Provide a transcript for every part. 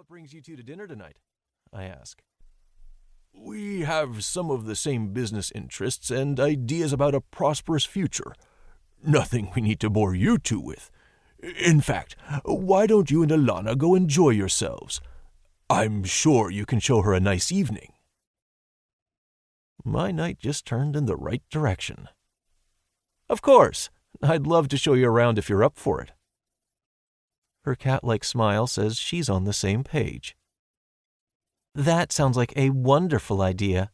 What brings you two to dinner tonight? I ask. We have some of the same business interests and ideas about a prosperous future. Nothing we need to bore you two with. In fact, why don't you and Alana go enjoy yourselves? I'm sure you can show her a nice evening. My night just turned in the right direction. Of course, I'd love to show you around if you're up for it. Her cat-like smile says she's on the same page. That sounds like a wonderful idea.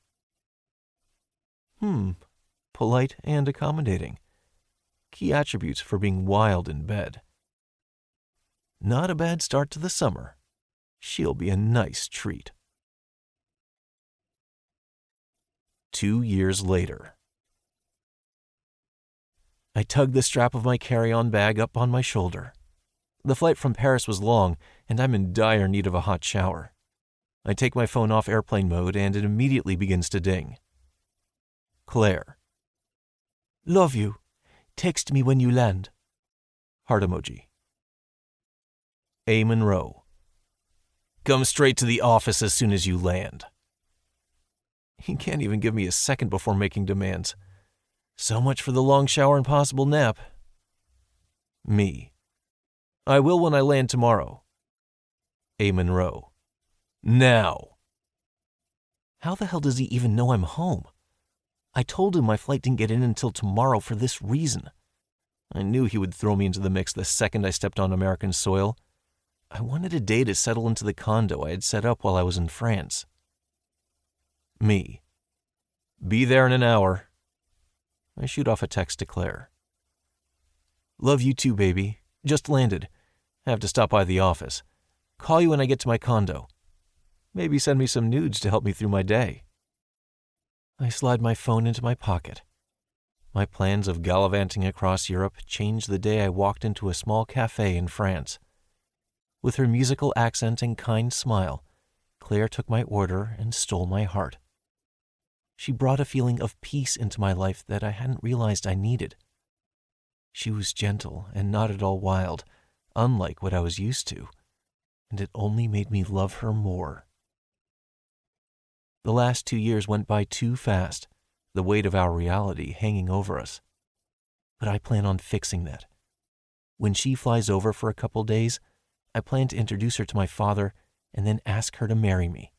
Polite and accommodating. Key attributes for being wild in bed. Not a bad start to the summer. She'll be a nice treat. 2 years later. I tug the strap of my carry-on bag up on my shoulder. The flight from Paris was long, and I'm in dire need of a hot shower. I take my phone off airplane mode, and it immediately begins to ding. Claire. Love you. Text me when you land. Heart emoji. A. Monroe. Come straight to the office as soon as you land. He can't even give me a second before making demands. So much for the long shower and possible nap. Me. I will when I land tomorrow. A. Monroe. Now. How the hell does he even know I'm home? I told him my flight didn't get in until tomorrow for this reason. I knew he would throw me into the mix the second I stepped on American soil. I wanted a day to settle into the condo I had set up while I was in France. Me. Be there in an hour. I shoot off a text to Claire. Love you too, baby. Just landed. Have to stop by the office. Call you when I get to my condo. Maybe send me some nudes to help me through my day. I slide my phone into my pocket. My plans of gallivanting across Europe changed the day I walked into a small cafe in France. With her musical accent and kind smile, Claire took my order and stole my heart. She brought a feeling of peace into my life that I hadn't realized I needed. She was gentle and not at all wild, unlike what I was used to, and it only made me love her more. The last 2 years went by too fast, the weight of our reality hanging over us. But I plan on fixing that. When she flies over for a couple days, I plan to introduce her to my father and then ask her to marry me.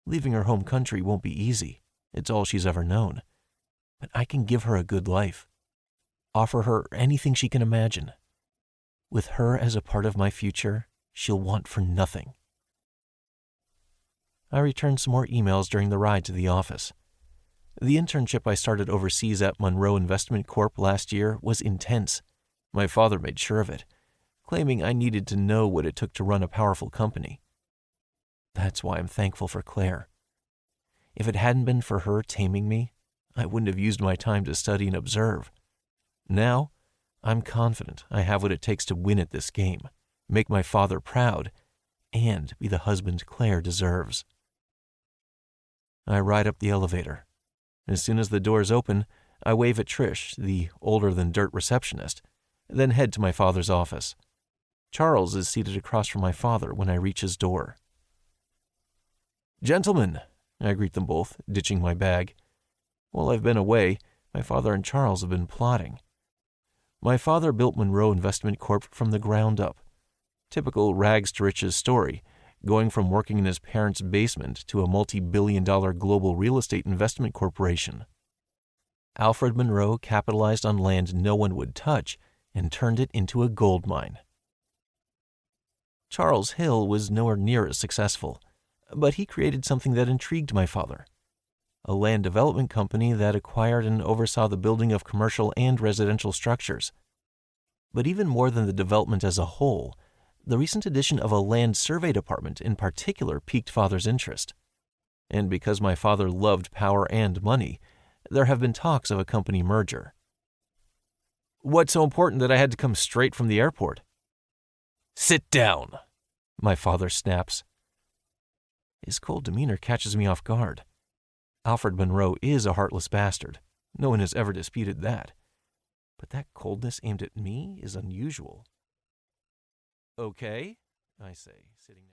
Leaving her home country won't be easy. It's all she's ever known. But I can give her a good life. Offer her anything she can imagine. With her as a part of my future, she'll want for nothing. I returned some more emails during the ride to the office. The internship I started overseas at Monroe Investment Corp last year was intense. My father made sure of it, claiming I needed to know what it took to run a powerful company. That's why I'm thankful for Claire. If it hadn't been for her taming me, I wouldn't have used my time to study and observe. Now, I'm confident I have what it takes to win at this game, make my father proud, and be the husband Claire deserves. I ride up the elevator. As soon as the doors open, I wave at Trish, the older-than-dirt receptionist, then head to my father's office. Charles is seated across from my father when I reach his door. Gentlemen, I greet them both, ditching my bag. While I've been away, my father and Charles have been plotting. My father built Monroe Investment Corp from the ground up. Typical rags-to-riches story, going from working in his parents' basement to a multi-billion-dollar global real estate investment corporation. Alfred Monroe capitalized on land no one would touch and turned it into a gold mine. Charles Hill was nowhere near as successful, but he created something that intrigued my father. A land development company that acquired and oversaw the building of commercial and residential structures. But even more than the development as a whole, the recent addition of a land survey department in particular piqued Father's interest. And because my father loved power and money, there have been talks of a company merger. What's so important that I had to come straight from the airport? Sit down, my father snaps. His cold demeanor catches me off guard. Alfred Monroe is a heartless bastard. No one has ever disputed that. But that coldness aimed at me is unusual. Okay, I say, sitting next